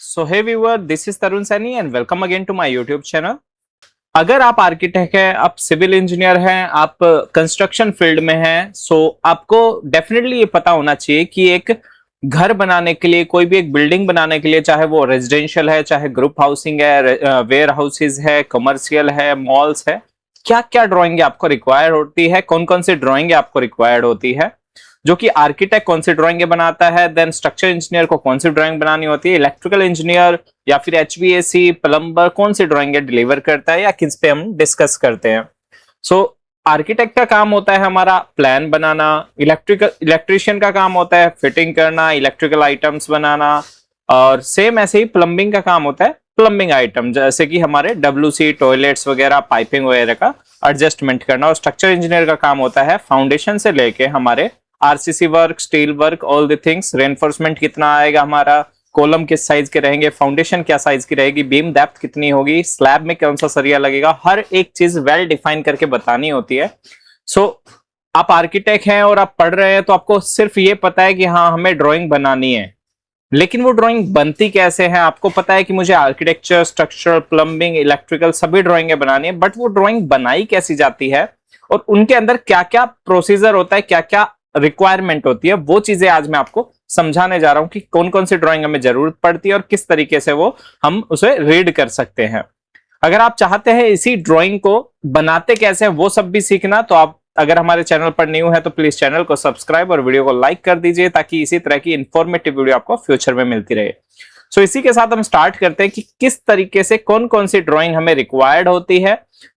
So hey viewer, this is Tarun Saini and welcome again to my YouTube channel. अगर आप architect हैं, आप civil engineer हैं, आप कंस्ट्रक्शन फील्ड में हैं, सो आपको डेफिनेटली ये पता होना चाहिए कि एक घर बनाने के लिए, कोई भी एक बिल्डिंग बनाने के लिए, चाहे वो रेजिडेंशियल है, चाहे ग्रुप हाउसिंग है, वेयर हाउसेज है, कमर्शियल है, मॉल्स है, क्या क्या ड्राइंग आपको रिक्वायर होती है, कौन कौन सी ड्राइंग आपको रिक्वायर्ड होती है, जो कि आर्किटेक्ट कौन सी ड्राइंग बनाता है, देन स्ट्रक्चर इंजीनियर को कौन सी ड्राइंग बनानी होती है, इलेक्ट्रिकल इंजीनियर या फिर एचवीएसी प्लम्बर कौन सी ड्राइंग डिलीवर करता है, या किस पे हम डिस्कस करते हैं। सो आर्किटेक्ट का काम होता है हमारा प्लान बनाना, इलेक्ट्रिशियन का काम होता है फिटिंग करना, इलेक्ट्रिकल आइटम्स बनाना, और सेम ऐसे ही प्लम्बिंग का काम होता है प्लम्बिंग आइटम, जैसे कि हमारे डब्ल्यूसी टॉयलेट्स वगैरह, पाइपिंग वगैरह का एडजस्टमेंट करना। और स्ट्रक्चर इंजीनियर का काम होता है फाउंडेशन से लेके हमारे RCC work, steel work, all the things, reinforcement कितना आएगा हमारा, कॉलम किस साइज के रहेंगे, फाउंडेशन क्या साइज की रहेगी, बीम डेप्थ कितनी होगी, स्लैब में कौन सा सरिया लगेगा, हर एक चीज वेल डिफाइन करके बतानी होती है। सो आप आर्किटेक्ट हैं और आप पढ़ रहे हैं, तो आपको सिर्फ ये पता है कि हाँ हमें ड्राइंग बनानी है, लेकिन वो ड्राइंग बनती कैसे है आपको पता है कि मुझे आर्किटेक्चर, स्ट्रक्चरल, प्लम्बिंग, इलेक्ट्रिकल सभी ड्राइंगें बनानी है, बट वो ड्राइंग बनाई कैसी जाती है और उनके अंदर क्या क्या प्रोसीजर होता है, क्या क्या रिक्वायरमेंट होती है, वो चीजें आज मैं आपको समझाने जा रहा हूं कि कौन कौन सी ड्राइंग हमें जरूरत पड़ती है और किस तरीके से वो हम उसे रीड कर सकते हैं। अगर आप चाहते हैं इसी ड्राइंग को बनाते कैसे हैं वो सब भी सीखना, तो आप अगर हमारे चैनल पर न्यू है तो प्लीज चैनल को सब्सक्राइब और वीडियो को लाइक कर दीजिए, ताकि इसी तरह की इंफॉर्मेटिव वीडियो आपको फ्यूचर में मिलती रहे। सो इसी के साथ हम स्टार्ट करते हैं कि किस तरीके से कौन कौन सी ड्राइंग हमें रिक्वायर्ड होती है,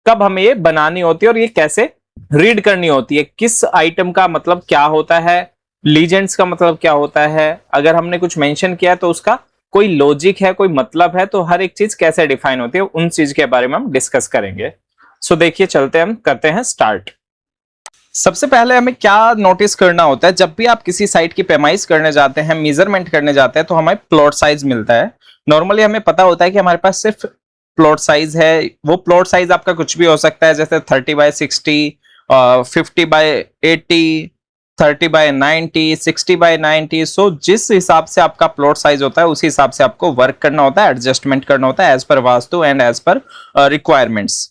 कब हमें ये बनानी होती है और ये कैसे रीड करनी होती है, किस आइटम का मतलब क्या होता है, लीजेंड्स का मतलब क्या होता है, अगर हमने कुछ मेंशन किया है तो उसका कोई लॉजिक है, कोई मतलब है, तो हर एक चीज कैसे डिफाइन होती है उन चीज के बारे में हम डिस्कस करेंगे। सो देखिए, चलते हैं, हम करते हैं स्टार्ट। सबसे पहले हमें क्या नोटिस करना होता है, जब भी आप किसी साइट की पेमाइश करने जाते हैं, मेजरमेंट करने जाते हैं, तो हमें प्लॉट साइज मिलता है। नॉर्मली हमें पता होता है कि हमारे पास सिर्फ प्लॉट साइज है, वो प्लॉट साइज आपका कुछ भी हो सकता है, जैसे 30x60, 50x80, 30x90, 60x90। सो जिस हिसाब से आपका प्लॉट साइज होता है उसी हिसाब से आपको वर्क करना होता है, एडजस्टमेंट करना होता है, as per vastu and as per requirements.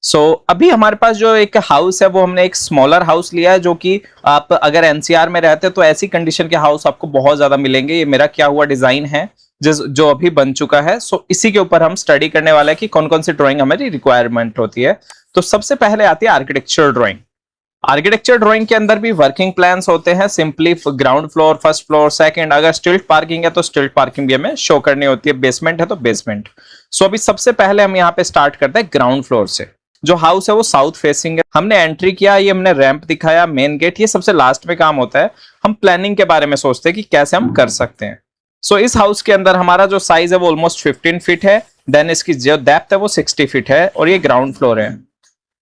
So अभी हमारे पास जो एक हाउस है वो हमने एक स्मॉलर हाउस लिया है, जो कि आप अगर एनसीआर में रहते हैं तो ऐसी कंडीशन के हाउस आपको बहुत ज्यादा मिलेंगे। ये मेरा क्या हुआ डिजाइन है जो अभी बन चुका है। सो इसी के ऊपर हम स्टडी करने वाले हैं कि कौन कौन सी ड्राइंग हमारी रिक्वायरमेंट होती है। तो सबसे पहले आती है आर्किटेक्चर ड्राइंग। आर्किटेक्चर ड्राइंग के अंदर भी वर्किंग प्लान्स होते हैं, simply ground floor, first floor, second, अगर स्टिल्ट पार्किंग है तो स्टिल्ट पार्किंग भी हमें शो करनी होती है, बेसमेंट है तो बेसमेंट। सो अभी सबसे पहले हम यहाँ पे स्टार्ट करते हैं ग्राउंड फ्लोर से। जो हाउस है वो साउथ फेसिंग है, हमने एंट्री किया, ये हमने रैंप दिखाया, मेन गेट, ये सबसे लास्ट में काम होता है। हम प्लानिंग के बारे में सोचते हैं कि कैसे हम कर सकते हैं। सो इस हाउस के अंदर हमारा जो साइज है वो ऑलमोस्ट 15 फीट है, देन इसकी जो डेप्थ है वो 60 फीट है, और ये ग्राउंड फ्लोर है।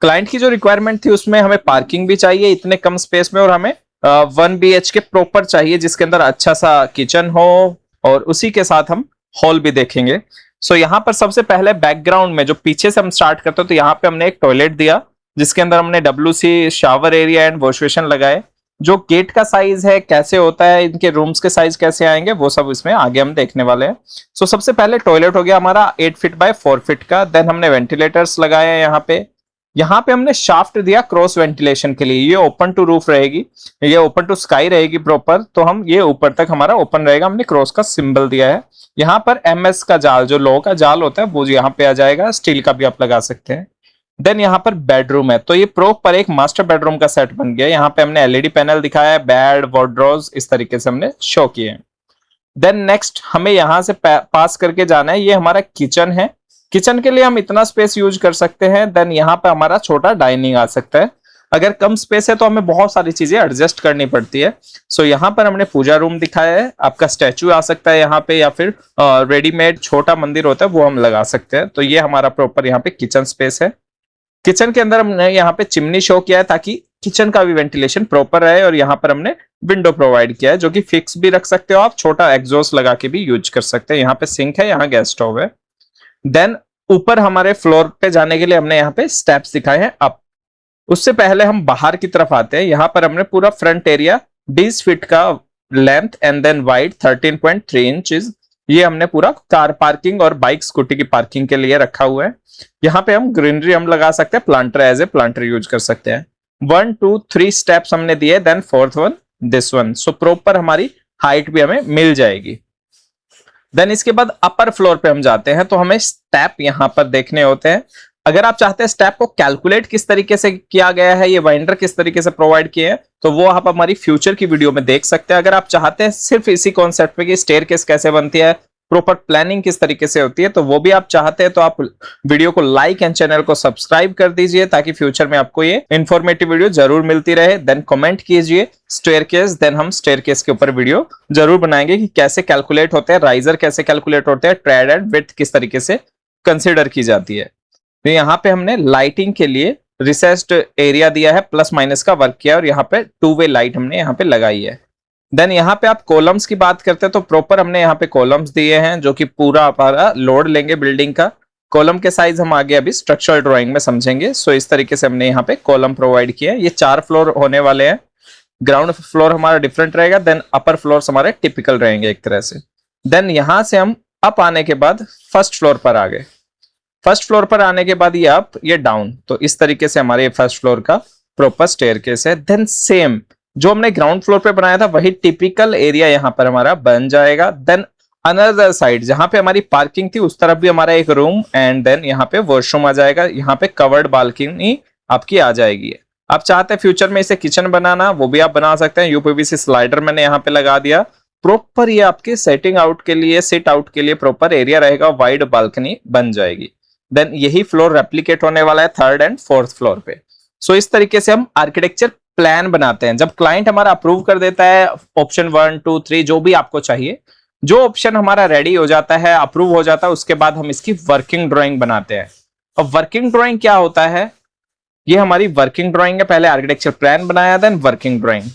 क्लाइंट की जो रिक्वायरमेंट थी उसमें हमें पार्किंग भी चाहिए इतने कम स्पेस में, और हमें 1 BHK प्रॉपर चाहिए जिसके अंदर अच्छा सा किचन हो, और उसी के साथ हम हॉल भी देखेंगे। सो यहाँ पर सबसे पहले बैकग्राउंड में जो पीछे से हम स्टार्ट करते हैं, तो यहाँ पे हमने एक टॉयलेट दिया जिसके अंदर हमने WC shower area and wash basin लगाए। जो गेट का साइज है, कैसे होता है, इनके रूम्स के साइज कैसे आएंगे, वो सब इसमें आगे हम देखने वाले हैं। सो सबसे पहले टॉयलेट हो गया हमारा 8 फीट बाय 4 फीट का, देन हमने वेंटिलेटर्स लगाए हैं यहाँ पे हमने शाफ्ट दिया क्रॉस वेंटिलेशन के लिए। ये ओपन टू रूफ रहेगी, ये ओपन टू स्काई रहेगी प्रॉपर, तो हम ये ऊपर तक हमारा ओपन रहेगा, हमने क्रॉस का सिंबल दिया है। यहाँ पर MS का जाल, जो लोह का जाल होता है, वो यहाँ पे आ जाएगा, स्टील का भी आप लगा सकते हैं। देन यहाँ पर बेडरूम है, तो ये प्रॉपर एक मास्टर बेडरूम का सेट बन गया। यहाँ पे हमने LED पैनल दिखाया है, बेड, वार्डरोब्स इस तरीके से हमने शो किए। देन नेक्स्ट हमें यहाँ से पास करके जाना है, ये हमारा किचन है। किचन के लिए हम इतना स्पेस यूज कर सकते हैं। देन यहाँ पे हमारा छोटा डाइनिंग आ सकता है। अगर कम स्पेस है तो हमें बहुत सारी चीजें एडजस्ट करनी पड़ती है। सो यहाँ पर हमने पूजा रूम दिखाया है, आपका स्टैचू आ सकता है यहाँ पे, या फिर रेडीमेड छोटा मंदिर होता है वो हम लगा सकते हैं। तो ये हमारा प्रॉपर यहाँ पे किचन स्पेस है। किचन के अंदर हमने यहाँ पे चिमनी शो किया है ताकि किचन का भी वेंटिलेशन प्रॉपर रहे, और यहाँ पर हमने विंडो प्रोवाइड किया है जो कि फिक्स भी रख सकते हो आप, छोटा एग्जॉस्ट लगा के भी यूज कर सकते हैं। यहाँ पे सिंक है, यहाँ गैस स्टोव है। देन ऊपर हमारे फ्लोर पे जाने के लिए हमने यहाँ पे स्टेप्स दिखाए हैं अप। उससे पहले हम बाहर की तरफ आते हैं। यहाँ पर हमने पूरा फ्रंट एरिया 20 फीट का length and then wide 13.3 inches ये हमने पूरा कार पार्किंग और बाइक स्कूटी की पार्किंग के लिए रखा हुआ है। यहाँ पे हम ग्रीनरी हम लगा सकते हैं, planter as a planter use कर सकते हैं। 1 2 3 स्टेप्स हमने दिए, then fourth one this one. So proper हमारी हाइट भी हमें मिल जाएगी। देन इसके बाद अपर फ्लोर पे हम जाते हैं, तो हमें स्टेप यहां पर देखने होते हैं। अगर आप चाहते हैं स्टेप को कैलकुलेट किस तरीके से किया गया है, ये वाइंडर किस तरीके से प्रोवाइड किए हैं, तो वो आप हमारी फ्यूचर की वीडियो में देख सकते हैं। अगर आप चाहते हैं सिर्फ इसी कॉन्सेप्ट पे कि स्टेयरकेस कैसे बनती है, प्रॉपर प्लानिंग किस तरीके से होती है, तो वो भी आप चाहते हैं तो आप वीडियो को लाइक एंड चैनल को सब्सक्राइब कर दीजिए, ताकि फ्यूचर में आपको ये इंफॉर्मेटिव वीडियो जरूर मिलती रहे। देन कमेंट कीजिए स्टेयरकेस, देन हम स्टेयरकेस के ऊपर वीडियो जरूर बनाएंगे कि कैसे कैलकुलेट होते हैं, राइजर कैसे कैलकुलेट होते हैं, ट्रेड एंड विड्थ किस तरीके से कंसिडर की जाती है। तो यहाँ पे हमने लाइटिंग के लिए रिसेस्ड एरिया दिया है, प्लस माइनस का वर्क किया, और यहाँ पे 2 वे लाइट हमने यहाँ पे लगाई है। देन यहाँ पे आप कॉलम्स की बात करते हैं, तो प्रॉपर हमने यहाँ पे कॉलम्स दिए हैं जो कि पूरा हमारा लोड लेंगे बिल्डिंग का। कॉलम के साइज हम आगे अभी स्ट्रक्चरल ड्राइंग में समझेंगे। सो इस तरीके से हमने यहाँ पे कॉलम प्रोवाइड किया है। ये 4 फ्लोर होने वाले हैं। ग्राउंड फ्लोर हमारा डिफरेंट रहेगा, देन अपर फ्लोर हमारे टिपिकल रहेंगे एक तरह से। देन यहां से हम अप आने के बाद फर्स्ट फ्लोर पर आ गए। फर्स्ट फ्लोर पर आने के बाद ये अप ये डाउन, तो इस तरीके से हमारे फर्स्ट फ्लोर का प्रॉपर स्टेयरकेस है। देन सेम जो हमने ग्राउंड फ्लोर पे बनाया था वही टिपिकल एरिया यहाँ पर हमारा बन जाएगा। देन अनदर साइड जहां पे हमारी पार्किंग थी उस तरफ भी हमारा एक रूम, एंड देन यहाँ पे वॉशरूम आ जाएगा। यहाँ पे कवर्ड बालकनी आपकी आ जाएगी। आप चाहते हैं फ्यूचर में इसे किचन बनाना, वो भी आप बना सकते हैं। यूपीवीसी स्लाइडर मैंने यहाँ पे लगा दिया। प्रॉपर ये आपके सेटिंग आउट के लिए, सिट आउट के लिए प्रॉपर एरिया रहेगा, वाइड बालकनी बन जाएगी। देन यही फ्लोर रेप्लीकेट होने वाला है 3rd एंड 4th फ्लोर पे। सो इस तरीके से हम आर्किटेक्चर प्लान बनाते हैं। जब क्लाइंट हमारा अप्रूव कर देता है ऑप्शन 1 2 3 जो भी आपको चाहिए, जो ऑप्शन हमारा रेडी हो जाता है, अप्रूव हो जाता है, उसके बाद हम इसकी वर्किंग ड्राइंग बनाते हैं। अब वर्किंग ड्राइंग क्या होता है, ये हमारी वर्किंग ड्राइंग है। पहले आर्किटेक्चर प्लान बनाया, then working drawing.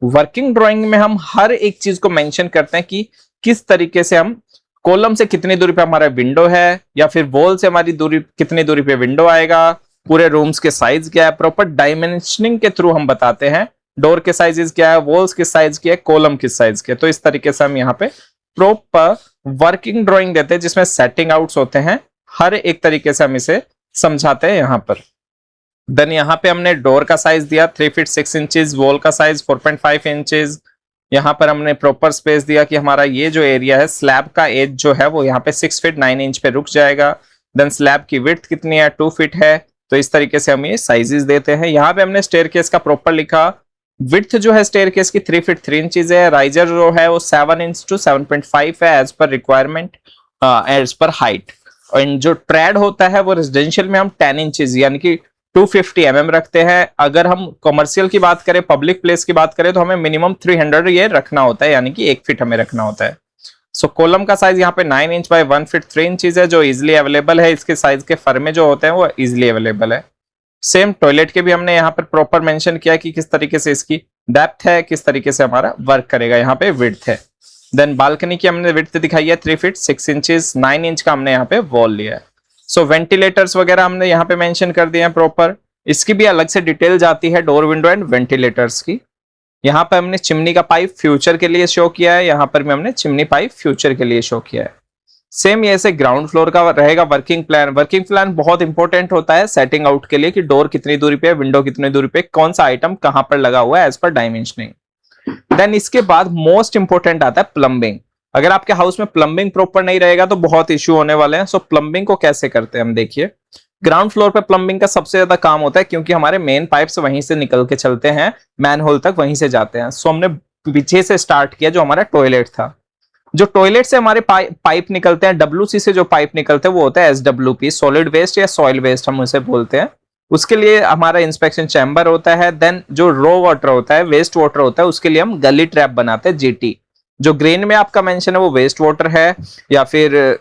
Working drawing में हम हर एक चीज को मेंशन करते हैं कि किस तरीके से हम कॉलम से कितनी दूरी पे हमारा विंडो है, या फिर वॉल से हमारी दूरी कितनी दूरी पे विंडो आएगा, पूरे रूम्स के साइज क्या है। प्रॉपर डायमेंशनिंग के थ्रू हम बताते हैं डोर के साइजेस क्या है, वॉल्स किस साइज की है, कॉलम किस साइज के। तो इस तरीके से हम यहाँ पे प्रॉपर वर्किंग ड्राइंग देते हैं जिसमें सेटिंग आउट्स होते हैं। हर एक तरीके से हम इसे समझाते हैं यहाँ पर। देन यहाँ पे हमने डोर का साइज दिया 3 फीट 6 इंचेस, वॉल का साइज 4.5 इंचेस। यहाँ पर हमने प्रॉपर स्पेस दिया कि हमारा ये जो एरिया है, स्लैब का एज जो है वो यहाँ पे 6 फीट 9 इंच पे रुक जाएगा। देन स्लैब की विड्थ कितनी है, 2 फीट है। तो इस तरीके से हम ये साइजेस देते हैं। यहाँ पे हमने स्टेयरकेस का प्रॉपर लिखा। विड्थ जो है स्टेयरकेस की 3 फीट 3 इंचेस है। राइजर जो है वो 7 इंच टू 7.5 है एज पर रिक्वायरमेंट, एज पर हाइट। और जो ट्रेड होता है वो रेजिडेंशियल में हम 10 इंचेस यानी कि 250 mm रखते हैं। अगर हम कमर्शियल की बात करें, पब्लिक प्लेस की बात करें, तो हमें मिनिमम 300 ये रखना होता है, यानी कि 1 फीट हमें रखना होता है। सो कॉलम का साइज यहाँ पे 9 इंच बाय 1 फीट 3 इंचेस है, जो इजिली अवेलेबल है। इसके साइज के फर्मे जो होते हैं वो इजिली अवेलेबल है। सेम टॉयलेट के भी हमने यहाँ पर प्रॉपर मेंशन किया कि किस तरीके से इसकी डेप्थ है, किस तरीके से हमारा वर्क करेगा। यहाँ पे विड्थ है। देन बालकनी की हमने विड्थ दिखाई है 3 फीट 6 इंचेस, 9 इंच का हमने यहाँ पे वॉल लिया है। सो वेंटिलेटर्स वगैरह हमने यहाँ पे मेंशन कर दिए हैं प्रॉपर। इसकी भी अलग से डिटेल जाती है डोर विंडो एंड वेंटिलेटर्स की। यहाँ पर हमने चिमनी का पाइप फ्यूचर के लिए शो किया है, यहाँ पर भी हमने चिमनी पाइप फ्यूचर के लिए शो किया है। सेम ये से ग्राउंड फ्लोर का रहेगा वर्किंग प्लान। वर्किंग प्लान बहुत इंपॉर्टेंट होता है सेटिंग आउट के लिए कि डोर कितनी दूरी पे है, विंडो कितनी दूरी पे, कौन सा आइटम कहां पर लगा हुआ है एज पर डायमेंशनिंग। देन इसके बाद मोस्ट इंपॉर्टेंट आता है प्लम्बिंग। अगर आपके हाउस में प्लम्बिंग प्रॉपर नहीं रहेगा तो बहुत इश्यू होने वाले हैं। सो प्लम्बिंग को कैसे करते हैं हम देखिए। ग्राउंड फ्लोर पे प्लम्बिंग का सबसे ज्यादा काम होता है क्योंकि हमारे मेन पाइप्स वहीं से निकल के चलते हैं, मैन होल तक वहीं से जाते हैं। सो हमने पीछे से स्टार्ट किया जो हमारा टॉयलेट था। जो टॉयलेट से हमारे पाइप निकलते हैं, डब्ल्यूसी से जो पाइप निकलते हैं वो होता है एसडब्ल्यूपी, सॉलिड वेस्ट या सॉइल वेस्ट हम उसे बोलते हैं। उसके लिए हमारा इंस्पेक्शन चैम्बर होता है। देन जो रो वाटर होता है, वेस्ट वाटर होता है, उसके लिए हम गली ट्रैप बनाते हैं जीटी। जो ग्रीन में आपका मेंशन है वो वेस्ट वाटर है, या फिर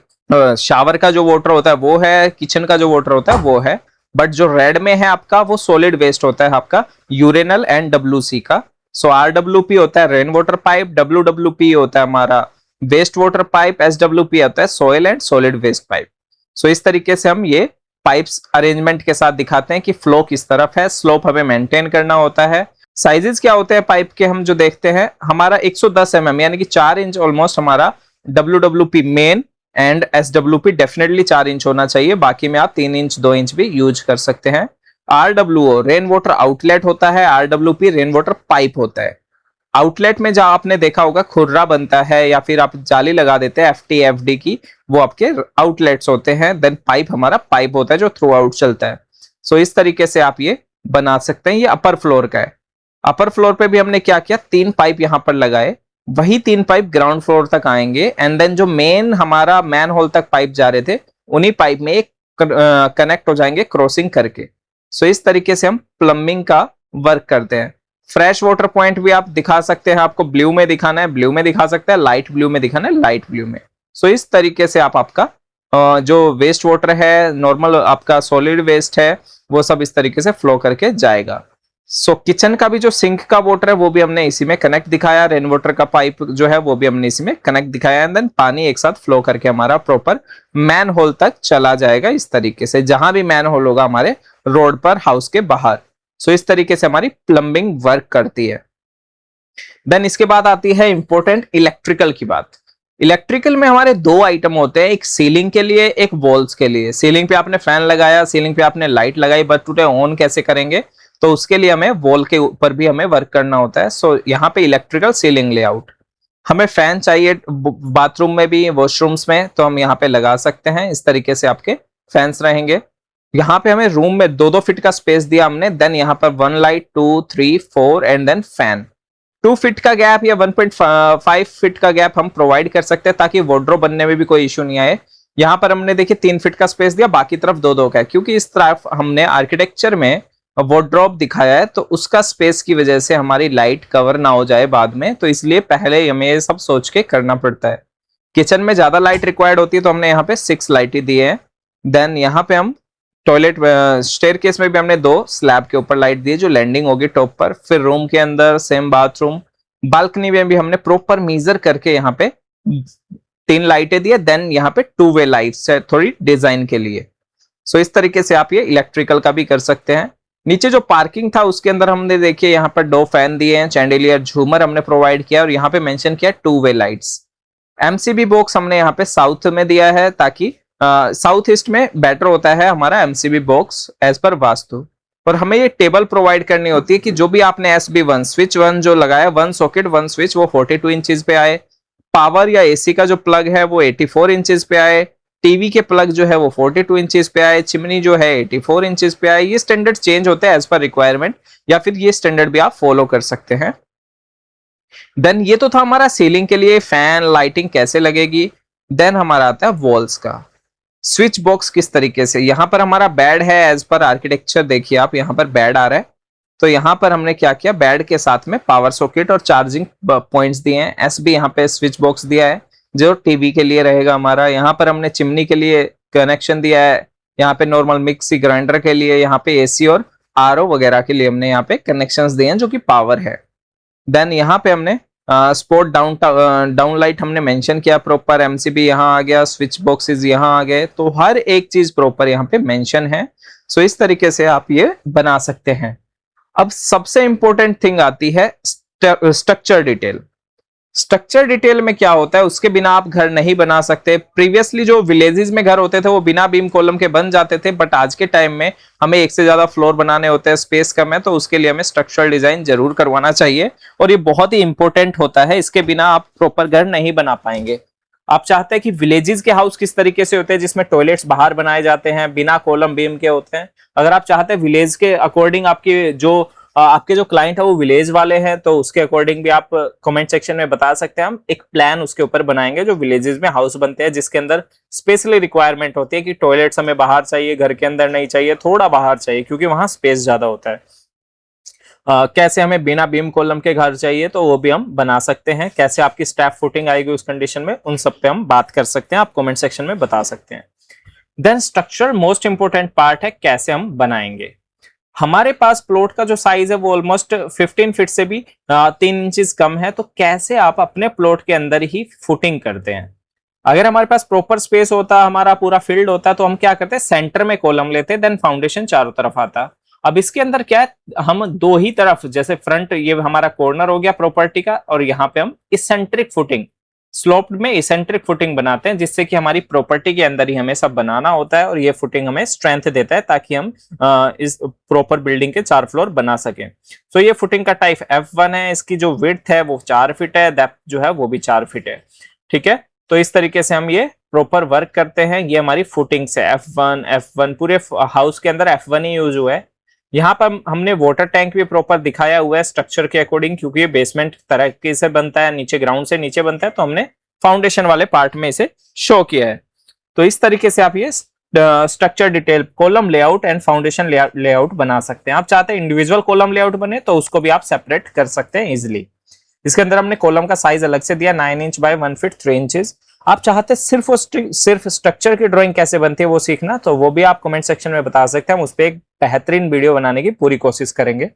शावर का जो वाटर होता है वो है, किचन का जो वाटर होता है वो है। बट जो रेड में है आपका वो सॉलिड वेस्ट होता है आपका यूरेनल एंड डब्ल्यूसी का। सो आरडब्ल्यूपी होता है रेन वाटर पाइप, डब्ल्यूडब्ल्यूपी होता है हमारा वेस्ट वाटर पाइप, एसडब्ल्यूपी होता है soil and solid waste pipe. So इस तरीके से हम ये पाइप्स अरेंजमेंट के साथ दिखाते हैं कि फ्लो किस तरफ है, स्लोप हमें मेंटेन करना होता है। साइजेस क्या होते हैं पाइप के हम जो देखते हैं, हमारा 110 mm यानी कि 4 इंच ऑलमोस्ट हमारा WWP main and SWP definitely 4 inch होना चाहिए, बाकी में आप 3 इंच 2 इंच भी यूज कर सकते हैं। RWO रेन वाटर आउटलेट होता है, RWP रेन वाटर पाइप होता है। आउटलेट में जहां आपने देखा होगा खुर्रा बनता है या फिर आप जाली लगा देते हैं FT FD की, वो आपके आउटलेट्स होते हैं। देन पाइप हमारा पाइप होता है जो थ्रू आउट चलता है। सो इस तरीके से आप ये बना सकते हैं। ये अपर फ्लोर का है। अपर फ्लोर पे भी हमने क्या किया, 3 पाइप यहां पर लगाए, वही 3 पाइप ग्राउंड फ्लोर तक आएंगे एंड देन जो मेन हमारा मैन होल तक पाइप जा रहे थे उन्हीं पाइप में एक कनेक्ट हो जाएंगे क्रॉसिंग करके। सो इस तरीके से हम प्लम्बिंग का वर्क करते हैं। फ्रेश वाटर पॉइंट भी आप दिखा सकते हैं, आपको ब्लू में दिखाना है ब्लू में दिखा सकते हैं, लाइट ब्लू में दिखाना है लाइट ब्लू में। सो इस तरीके से आप आपका जो वेस्ट वाटर है, नॉर्मल आपका सॉलिड वेस्ट है, वो सब इस तरीके से फ्लो करके जाएगा। सो किचन का भी जो सिंक का वाटर है वो भी हमने इसी में कनेक्ट दिखाया, रेन वाटर का पाइप जो है वो भी हमने इसी में कनेक्ट दिखाया एंड देन पानी एक साथ फ्लो करके हमारा प्रॉपर मैन होल तक चला जाएगा। इस तरीके से जहां भी मैन होल होगा हमारे रोड पर, हाउस के बाहर। सो इस तरीके से हमारी प्लम्बिंग वर्क करती है। देन इसके बाद आती है इंपॉर्टेंट इलेक्ट्रिकल की बात। इलेक्ट्रिकल में हमारे 2 आइटम होते हैं, एक सीलिंग के लिए एक वॉल्स के लिए। सीलिंग पे आपने फैन लगाया, सीलिंग पे आपने लाइट लगाई, बट टुडे ऑन कैसे करेंगे, तो उसके लिए हमें वॉल के ऊपर भी हमें वर्क करना होता है। सो यहाँ पे इलेक्ट्रिकल सीलिंग लेआउट, हमें फैन चाहिए बाथरूम में भी वॉशरूम्स में, तो हम यहाँ पे लगा सकते हैं। इस तरीके से आपके फैंस रहेंगे। यहाँ पे हमें रूम में 2-2 फीट का स्पेस दिया हमने, देन यहाँ पर 1 light 2 3 4 and then fan. 2 feet का गैप या 1.5 फीट का गैप हम प्रोवाइड कर सकते हैं ताकि वार्डरोब बनने में भी कोई इश्यू नहीं आए। यहाँ पर हमने देखिए 3 फीट का स्पेस दिया, बाकी तरफ 2-2 का है, क्योंकि इस तरफ हमने आर्किटेक्चर में वार्डरोब दिखाया है, तो उसका स्पेस की वजह से हमारी लाइट कवर ना हो जाए बाद में, तो इसलिए पहले हमें ये सब सोच के करना पड़ता है। किचन में ज्यादा लाइट रिक्वायर्ड होती है तो हमने यहाँ पे 6 लाइट ही दिए हैं। देन यहाँ पे हम टॉयलेट स्टेयरकेस में भी हमने 2 स्लैब के ऊपर लाइट दी है जो लैंडिंग होगी टॉप पर। फिर रूम के अंदर सेम बाथरूम, बालकनी में भी हमने प्रॉपर मेजर करके यहाँ पे 3 लाइटें दी है। देन यहाँ पे 2 वे लाइट्स है थोड़ी डिजाइन के लिए। सो इस तरीके से आप ये इलेक्ट्रिकल का भी कर सकते हैं। नीचे जो पार्किंग था उसके अंदर हमने देखिए यहाँ पर 2 फैन दिए हैं, चैंडेलियर झूमर हमने प्रोवाइड किया और यहाँ पे मेंशन किया 2 वे लाइट्स। MCB बॉक्स हमने यहाँ पे साउथ में दिया है ताकि साउथ ईस्ट में बेटर होता है हमारा MCB box as per vastu. और हमें ये टेबल प्रोवाइड करनी होती है कि जो भी आपने SB1 स्विच 1 जो लगाया, 1 सॉकेट 1 स्विच, वो 42 इंचेस पे आए। पावर या AC का जो प्लग है वो 84 इंचेस पे आए। टीवी के प्लग जो है वो 42 इंचेस पे आए। चिमनी जो है 84 इंचेस पे आए। ये स्टैंडर्ड चेंज होते हैं एज पर रिक्वायरमेंट, या फिर ये स्टैंडर्ड भी आप फॉलो कर सकते हैं। देन ये तो था हमारा सीलिंग के लिए फैन लाइटिंग कैसे लगेगी। देन हमारा आता है वॉल्स का। स्विच बॉक्स किस तरीके से, यहाँ पर हमारा बेड है एज पर आर्किटेक्चर, देखिए आप यहाँ पर बेड आ रहा है, तो यहाँ पर हमने क्या किया, बेड के साथ में पावर सॉकेट और चार्जिंग पॉइंट्स दिए हैं। SB यहाँ पे स्विच बॉक्स दिया है जो टीवी के लिए रहेगा हमारा। यहाँ पर हमने चिमनी के लिए कनेक्शन दिया है, यहाँ पे नॉर्मल मिक्सी ग्राइंडर के लिए, यहाँ पे AC और RO वगैरह के लिए हमने यहाँ पे कनेक्शंस दिए हैं जो कि पावर है। देन यहाँ पे हमने स्पॉट डाउन लाइट हमने मेंशन किया प्रॉपर, MCB यहाँ आ गया, स्विच बॉक्सेस यहाँ आ गए, तो हर एक चीज प्रॉपर यहाँ पे मेंशन है। सो इस तरीके से आप ये बना सकते हैं। अब सबसे इंपॉर्टेंट थिंग आती है स्ट्रक्चर डिटेल। स्ट्रक्चर डिटेल में क्या होता है, उसके बिना आप घर नहीं बना सकते। प्रीवियसली जो विलेजेस में घर होते थे वो बिना बीम कॉलम के बन जाते थे, बट आज के टाइम में हमें एक से ज्यादा फ्लोर बनाने होते हैं, स्पेस कम है, तो उसके लिए हमें स्ट्रक्चरल डिजाइन जरूर करवाना चाहिए और ये बहुत ही इंपॉर्टेंट होता है। इसके बिना आप प्रॉपर घर नहीं बना पाएंगे। आप चाहते हैं कि विलेजेस के हाउस किस तरीके से होते हैं जिसमें टॉयलेट्स बाहर बनाए जाते हैं, बिना कॉलम बीम के होते हैं। अगर आप चाहते हैं विलेज के अकॉर्डिंग आपके जो क्लाइंट है वो विलेज वाले हैं, तो उसके अकॉर्डिंग भी आप कमेंट सेक्शन में बता सकते हैं। हम एक प्लान उसके ऊपर बनाएंगे जो विलेजेस में हाउस बनते हैं जिसके अंदर स्पेशली रिक्वायरमेंट होती है कि टॉयलेट्स हमें बाहर चाहिए, घर के अंदर नहीं चाहिए, थोड़ा बाहर चाहिए क्योंकि वहां स्पेस ज्यादा होता है। कैसे हमें बिना बीम कॉलम के घर चाहिए तो वो भी हम बना सकते हैं। कैसे आपकी स्टैप फुटिंग आएगी उस कंडीशन में, उन सब पे हम बात कर सकते हैं, आप कमेंट सेक्शन में बता सकते हैं। Then structure most important part है, कैसे हम बनाएंगे। हमारे पास प्लॉट का जो साइज है वो ऑलमोस्ट 15 फीट से भी 3 इंचेस कम है, तो कैसे आप अपने प्लॉट के अंदर ही फुटिंग करते हैं। अगर हमारे पास प्रॉपर स्पेस होता, हमारा पूरा फील्ड होता, तो हम क्या करते हैं, सेंटर में कॉलम लेते, देन फाउंडेशन चारों तरफ आता। अब इसके अंदर क्या है, हम 2 ही तरफ, जैसे फ्रंट ये हमारा कॉर्नर हो गया प्रॉपर्टी का, और यहाँ पे हम इसेंट्रिक फुटिंग स्लोप्ड में इसेंट्रिक फुटिंग बनाते हैं, जिससे कि हमारी प्रॉपर्टी के अंदर ही हमें सब बनाना होता है और ये फुटिंग हमें स्ट्रेंथ देता है ताकि हम इस प्रॉपर बिल्डिंग के 4 फ्लोर बना सकें। तो ये फुटिंग का टाइप F1 है, इसकी जो विड्थ है वो 4 फीट है, डेप्थ जो है वो भी 4 फीट है। ठीक है, तो इस तरीके से हम ये प्रॉपर वर्क करते हैं। ये हमारी फुटिंग से F1 पूरे हाउस के अंदर F1 ही यूज हुआ है। यहाँ पर हमने वाटर टैंक भी प्रॉपर दिखाया हुआ है स्ट्रक्चर के अकॉर्डिंग, क्योंकि ये बेसमेंट तरह से बनता है, नीचे ग्राउंड से नीचे बनता है, तो हमने फाउंडेशन वाले पार्ट में इसे शो किया है। तो इस तरीके से आप ये structure detail, column layout and foundation layout बना सकते हैं। आप चाहते हैं इंडिविजुअल कॉलम लेआउट बने तो उसको भी आप सेपरेट कर सकते हैं इजिली। इसके अंदर हमने कॉलम का साइज अलग से दिया 9 इंच बाय 1 फीट 3 इंचेस। आप चाहते हैं सिर्फ स्ट्रक्चर की ड्राइंग कैसे बनती है वो सीखना, तो वो भी आप कमेंट सेक्शन में बता सकते हैं, हम उस पर एक बेहतरीन वीडियो बनाने की पूरी कोशिश करेंगे।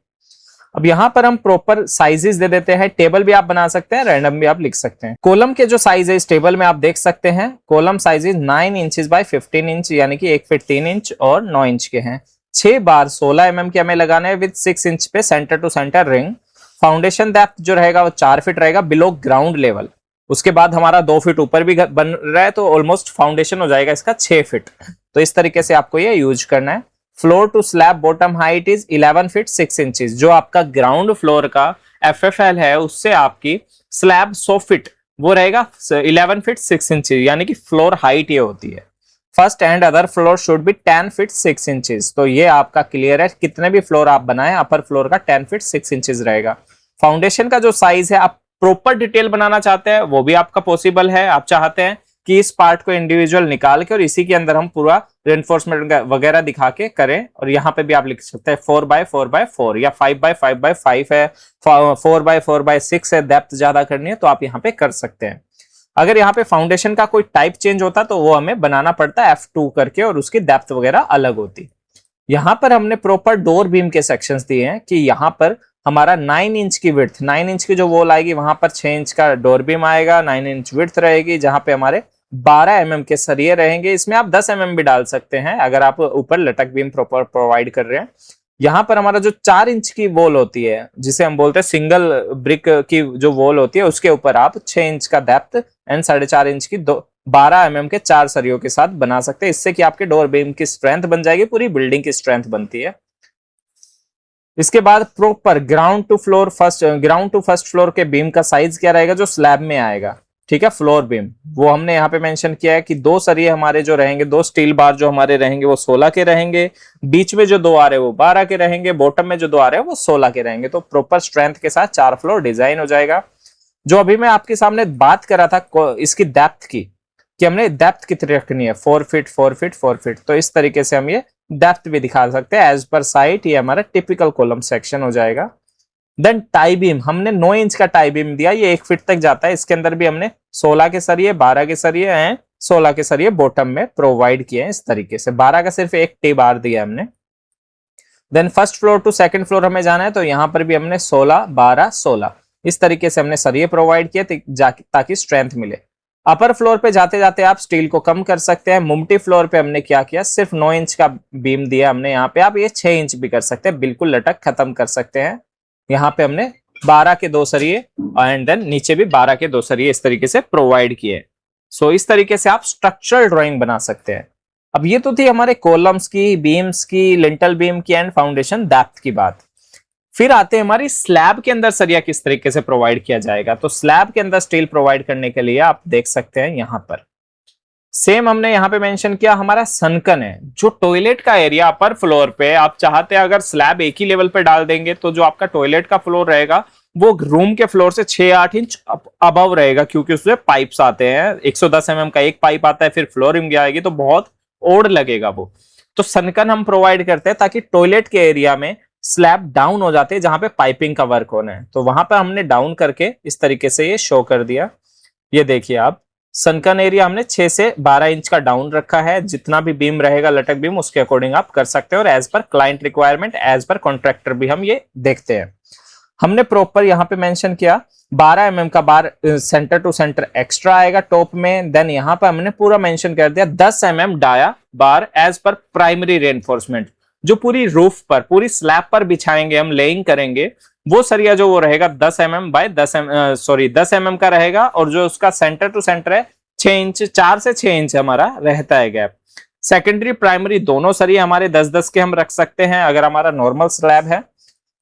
अब यहाँ पर हम प्रॉपर साइजेस दे देते हैं। टेबल भी आप बना सकते हैं, रैंडम भी आप लिख सकते हैं। कॉलम के जो साइज है इस टेबल में आप देख सकते हैं। Column size 9 inches bye 15 inch, यानी कि 1 फीट 3 इंच और 9 इंच के हैं। 6 बार 16 mm के हमें लगाने हैं विद 6 इंच पे center to center ring. Foundation depth जो रहेगा वो 4 फीट रहेगा बिलो ग्राउंड लेवल। उसके बाद हमारा 2 फीट ऊपर भी बन रहा है, तो ऑलमोस्ट फाउंडेशन हो जाएगा इसका 6 फीट। तो इस तरीके से आपको ये यूज करना है। Floor to slab bottom height is 11 feet 6 inches. जो आपका ग्राउंड फ्लोर का FFL है उससे आपकी स्लैब 100 फीट वो रहेगा 11 फीट 6 इंचेस, यानी कि फ्लोर हाइट ये होती है। First and other floor should be 10 feet 6 inches. तो ये आपका क्लियर है, कितने भी फ्लोर आप बनाएं अपर फ्लोर का 10 फीट 6 इंचेस रहेगा। फाउंडेशन का जो साइज है, आप प्रॉपर डिटेल बनाना चाहते हैं वो भी आपका पॉसिबल है। आप चाहते हैं कि इस पार्ट को इंडिविजुअल निकाल के और इसी के अंदर हम पूरा रेनफोर्समेंट वगैरह दिखा के करें, और यहाँ पे भी आप लिख सकते हैं 4x4x4 या 5x5x5 है, 4x4x6 है। डेप्थ ज्यादा करनी है तो आप यहाँ पे कर सकते हैं। अगर यहाँ पे फाउंडेशन का कोई टाइप चेंज होता तो वो हमें बनाना पड़ता है F2 करके, और उसकी डेप्थ वगैरह अलग होती। यहाँ पर हमने प्रॉपर डोर बीम के सेक्शंस दिए हैं कि यहाँ पर हमारा 9 इंच की विड्थ, 9 इंच की जो वॉल आएगी वहां पर 6 इंच का डोर बीम आएगा, 9 इंच विड्थ रहेगी, जहां पे हमारे 12 mm के सरिये रहेंगे। इसमें आप 10 mm भी डाल सकते हैं अगर आप ऊपर लटक बीम प्रॉपर प्रोवाइड कर रहे हैं। यहाँ पर हमारा जो 4 इंच की वॉल होती है, जिसे हम बोलते हैं सिंगल ब्रिक की जो वॉल होती है, उसके ऊपर आप 6 इंच का डेप्थ एंड 4.5 इंच की 12 mm के 4 सरियों के साथ बना सकते हैं। इससे कि आपके डोर बीम की स्ट्रेंथ बन जाएगी, पूरी बिल्डिंग की स्ट्रेंथ बनती है। इसके बाद proper ground to first floor के बीम का साइज क्या रहेगा जो स्लैब में आएगा। ठीक है, फ्लोर बीम वो हमने यहाँ पे मेंशन किया है कि 2 सरिये हमारे जो रहेंगे, 2 स्टील बार जो हमारे रहेंगे वो 16 के रहेंगे, बीच में जो 2 आ रहे हैं वो 12 के रहेंगे, बॉटम में जो 2 आ रहे हैं वो 16 के रहेंगे। तो प्रॉपर स्ट्रेंथ के साथ 4 फ्लोर डिजाइन हो जाएगा। जो अभी मैं आपके सामने बात कर रहा था इसकी डेप्थ की, कि हमने डेप्थ कितनी रखनी है, 4 फीट 4 फीट 4 फीट। तो इस तरीके से हम ये डेप्थ भी दिखा सकते हैं एज पर साइट। ये हमारा टिपिकल कॉलम सेक्शन हो जाएगा। देन टाई बीम, हमने 9 इंच का टाई बीम दिया, ये 1 फीट तक जाता है। इसके अंदर भी हमने 16 के सरिये, 12 के सरिये हैं, 16 के सरिये बॉटम में प्रोवाइड किए हैं। इस तरीके से 12 का सिर्फ एक टी बार दिया हमने। Then first floor to second floor हमें जाना है, तो यहाँ पर भी हमने 16 12 16 इस तरीके से हमने सरिये प्रोवाइड किए ताकि स्ट्रेंथ मिले। अपर फ्लोर पे जाते जाते आप स्टील को कम कर सकते हैं। मुमटी फ्लोर पे हमने क्या किया, सिर्फ 9 इंच का बीम दिया हमने यहाँ पे। आप ये 6 इंच भी कर सकते हैं, बिल्कुल लटक खत्म कर सकते हैं। यहाँ पे हमने 12 के 2 सरिये एंड देन नीचे भी 12 के 2 सरिये इस तरीके से प्रोवाइड किए। सो इस तरीके से आप स्ट्रक्चरल ड्राइंग बना सकते हैं। अब ये तो थी हमारे कॉलम्स की, बीम्स की, लिंटल बीम की एंड फाउंडेशन डेप्थ की बात। फिर आते हैं हमारी स्लैब के अंदर सरिया किस तरीके से प्रोवाइड किया जाएगा। तो स्लैब के अंदर स्टील प्रोवाइड करने के लिए आप देख सकते हैं यहाँ पर सेम हमने यहाँ पे मेंशन किया, हमारा सनकन है। जो टॉयलेट का एरिया अपर फ्लोर पे आप चाहते हैं अगर स्लैब एक ही लेवल पे डाल देंगे तो जो आपका टॉयलेट का फ्लोर रहेगा वो रूम के फ्लोर से 6-8 इंच अबव रहेगा, क्योंकि उसमें पाइप्स आते हैं। 110 mm का एक पाइप आता है, फिर फ्लोरिंग आएगी तो बहुत ओड लगेगा वो। तो सनकन हम प्रोवाइड करते हैं ताकि टॉयलेट के एरिया में स्लैब डाउन हो जाते हैं जहां पे पाइपिंग का वर्क होना है। तो वहां पे हमने डाउन करके इस तरीके से ये शो कर दिया। ये देखिए आप, सनकन एरिया हमने 6 से 12 इंच का डाउन रखा है। जितना भी बीम रहेगा लटक बीम उसके अकॉर्डिंग आप कर सकते हैं, और as per client requirement, as per contractor भी हम ये देखते हैं। हमने प्रॉपर यहाँ पे मेंशन किया 12 mm का बार सेंटर टू सेंटर एक्स्ट्रा आएगा टॉप में। देन यहाँ पे हमने पूरा मेंशन कर दिया 10 mm डाया बार एज पर प्राइमरी रेनफोर्समेंट, जो पूरी रूफ पर, पूरी स्लैब पर बिछाएंगे, हम लेइंग करेंगे। वो सरिया जो वो रहेगा 10 mm बाय 10 mm का रहेगा, और जो उसका सेंटर टू सेंटर है 6 इंच, 4 से 6 इंच हमारा रहता है गैप। सेकेंडरी प्राइमरी दोनों सरिये हमारे 10-10 के हम रख सकते हैं अगर हमारा नॉर्मल स्लैब है।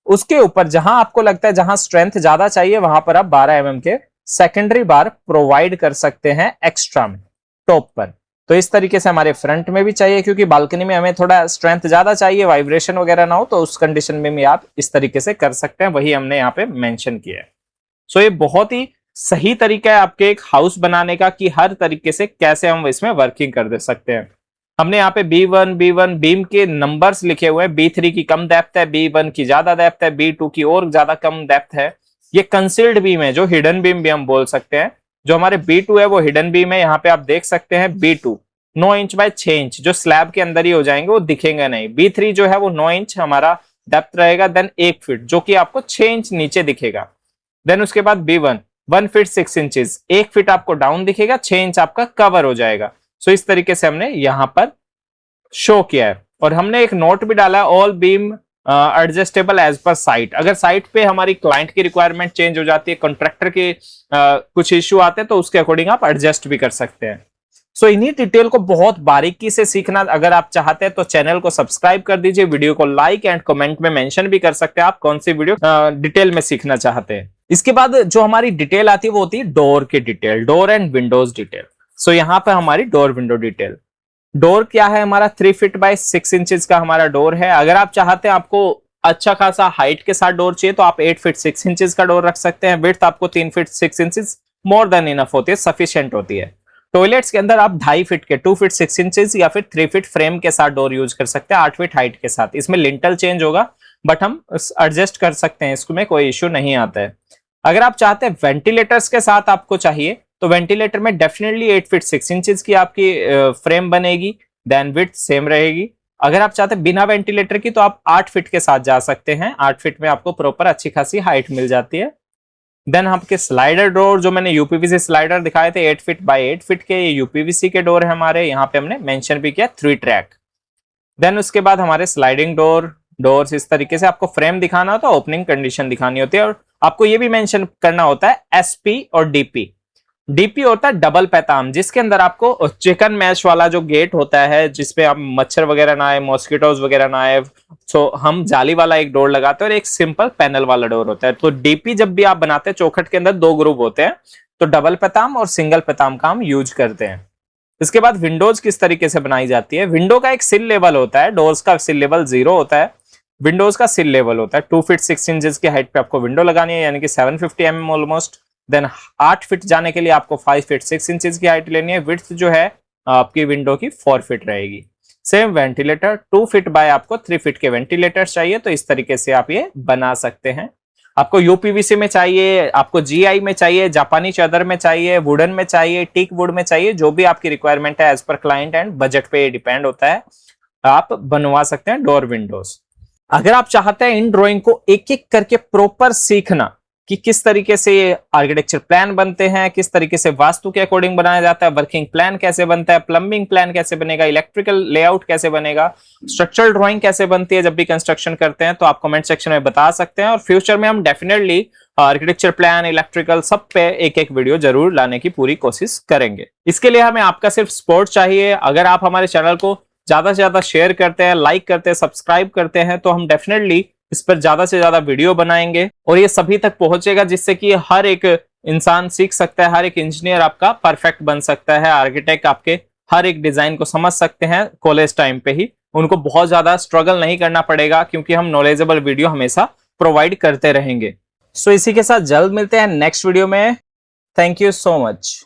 उसके ऊपर जहां आपको लगता है जहां स्ट्रेंथ ज्यादा चाहिए वहां पर आप 12 mm के सेकेंडरी बार प्रोवाइड कर सकते हैं एक्स्ट्रा में टॉप पर। तो इस तरीके से हमारे फ्रंट में भी चाहिए, क्योंकि बालकनी में हमें थोड़ा स्ट्रेंथ ज्यादा चाहिए, वाइब्रेशन वगैरह ना हो, तो उस कंडीशन में भी आप इस तरीके से कर सकते हैं, वही हमने यहाँ पे मेंशन किया है। सो ये बहुत ही सही तरीका है आपके एक हाउस बनाने का कि हर तरीके से कैसे हम इसमें वर्किंग कर दे सकते हैं। हमने यहाँ पे B1 बीम के नंबर्स लिखे हुए हैं। B3 की कम डेप्थ है, B1 की ज्यादा डेप्थ है, B2 की और ज्यादा कम डेप्थ है। ये कंसील्ड बीम है, जो हिडन बीम भी हम बोल सकते हैं। जो हमारे B2 है वो हिडन बीम है। यहाँ पे आप देख सकते हैं B2 9 इंच बाय 6 इंच, जो स्लैब के अंदर ही हो जाएंगे, वो दिखेंगे नहीं। B3 जो है वो 9 इंच हमारा डेप्थ रहेगा, देन 1 फीट जो कि आपको 6 इंच नीचे दिखेगा। देन उसके बाद B1 1 फीट 6 इंचेस, 1 फीट आपको डाउन दिखेगा, 6 इंच आपका कवर हो जाएगा। सो इस तरीके से हमने यहां पर शो किया है। और हमने एक नोट भी डाला है, all beam adjustable as per site. अगर साइट पे हमारी क्लाइंट की रिक्वायरमेंट चेंज हो जाती है, कॉन्ट्रैक्टर के कुछ इश्यू आते हैं, तो उसके अकॉर्डिंग आप एडजस्ट भी कर सकते हैं। सो इन्हीं डिटेल को बहुत बारीकी से सीखना अगर आप चाहते हैं तो चैनल को सब्सक्राइब कर दीजिए, वीडियो को लाइक एंड कमेंट में मेंशन भी कर सकते हैं आप कौन सी वीडियो डिटेल में सीखना चाहते हैं। इसके बाद जो हमारी डिटेल आती है वो होती है डोर की detail, door and windows detail. So यहाँ पे हमारी डोर विंडो डिटेल। डोर क्या है हमारा 3 फीट बाय 6 इंचेस का हमारा डोर है। अगर आप चाहते हैं आपको अच्छा खासा हाइट के साथ डोर चाहिए तो आप 8 फीट 6 इंचेस का डोर रख सकते हैं। विड्थ आपको 3 feet 6 inches more than enough होती है, सफिशिएंट होती है। टॉयलेट्स के अंदर आप 2.5 फीट के 2 फीट 6 इंचेस या फिर 3 फीट फ्रेम के साथ डोर यूज कर सकते हैं, 8 फीट हाइट के साथ। इसमें लिंटल चेंज होगा बट हम एडजस्ट कर सकते हैं, इसमें कोई इश्यू नहीं आता है। अगर आप चाहते हैं वेंटिलेटर्स के साथ आपको चाहिए तो वेंटिलेटर में डेफिनेटली 8 फीट 6 इंचेस की आपकी फ्रेम बनेगी, देन विड्थ सेम रहेगी। अगर आप चाहते हैं बिना वेंटिलेटर की तो आप 8 फीट के साथ जा सकते हैं, 8 फीट में आपको प्रॉपर अच्छी खासी हाइट मिल जाती है। देन आपके स्लाइडर डोर जो मैंने यूपीवीसी स्लाइडर दिखाए थे 8 फीट बाय 8 फीट के, ये यूपीवीसी के डोर है हमारे। यहाँ पे हमने मेंशन भी किया 3 ट्रैक। देन उसके बाद हमारे स्लाइडिंग डोर्स इस तरीके से आपको फ्रेम दिखाना होता है, ओपनिंग कंडीशन दिखानी होती है, और आपको ये भी मेंशन करना होता है एसपी और डीपी। डीपी होता है डबल पैताम, जिसके अंदर आपको चिकन मैश वाला जो गेट होता है जिसपे आप मच्छर वगैरह ना आए, मॉस्किटोज वगैरह ना आए, तो हम जाली वाला एक डोर लगाते हैं, और एक सिंपल पैनल वाला डोर होता है। तो डीपी जब भी आप बनाते हैं चौखट के अंदर 2 ग्रुप होते हैं, तो डबल पैताम और सिंगल पैताम का हम यूज करते हैं। इसके बाद विंडोज किस तरीके से बनाई जाती है। विंडो का एक सिल लेवल होता है, डोर्स का सिल लेवल 0 होता है, विंडोज का सिल लेवल होता है। 2 फीट 6 इंचेस की हाइट पे आपको विंडो लगानी है, यानी कि 750 mm ऑलमोस्ट। देन 8 फीट जाने के लिए आपको 5 फीट 6 इंचेस की हाइट लेनी है। विड्थ जो है आपकी विंडो की 4 फीट रहेगी। सेम वेंटिलेटर 2 फीट बाय आपको 3 फीट के वेंटिलेटर चाहिए, तो इस तरीके से आप ये बना सकते हैं। आपको यूपीवीसी में चाहिए, आपको जीआई में चाहिए, जापानी चादर में चाहिए, वुडन में चाहिए, टीक वुड में चाहिए, जो भी आपकी रिक्वायरमेंट है as per client and budget पे डिपेंड होता है, आप बनवा सकते हैं डोर विंडोज। अगर आप चाहते हैं इन ड्राइंग को एक एक करके प्रॉपर सीखना कि किस तरीके से ये आर्किटेक्चर प्लान बनते हैं, किस तरीके से वास्तु के अकॉर्डिंग बनाया जाता है, वर्किंग प्लान कैसे बनता है, प्लम्बिंग प्लान कैसे बनेगा, इलेक्ट्रिकल लेआउट कैसे बनेगा, स्ट्रक्चरल ड्राइंग कैसे बनती है जब भी कंस्ट्रक्शन करते हैं, तो आप कमेंट सेक्शन में बता सकते हैं। और फ्यूचर में हम डेफिनेटली आर्किटेक्चर प्लान, इलेक्ट्रिकल सब पे एक एक वीडियो जरूर लाने की पूरी कोशिश करेंगे। इसके लिए हमें आपका सिर्फ सपोर्ट चाहिए। अगर आप हमारे चैनल को ज्यादा से ज्यादा शेयर करते हैं, लाइक करते हैं, सब्सक्राइब करते हैं, तो हम डेफिनेटली इस पर ज्यादा से ज्यादा वीडियो बनाएंगे और ये सभी तक पहुंचेगा, जिससे कि हर एक इंसान सीख सकता है, हर एक इंजीनियर आपका परफेक्ट बन सकता है, आर्किटेक्ट आपके हर एक डिजाइन को समझ सकते हैं कॉलेज टाइम पे ही। उनको बहुत ज्यादा स्ट्रगल नहीं करना पड़ेगा, क्योंकि हम नॉलेजेबल वीडियो हमेशा प्रोवाइड करते रहेंगे। सो इसी के साथ जल्द मिलते हैं नेक्स्ट वीडियो में। Thank you so much.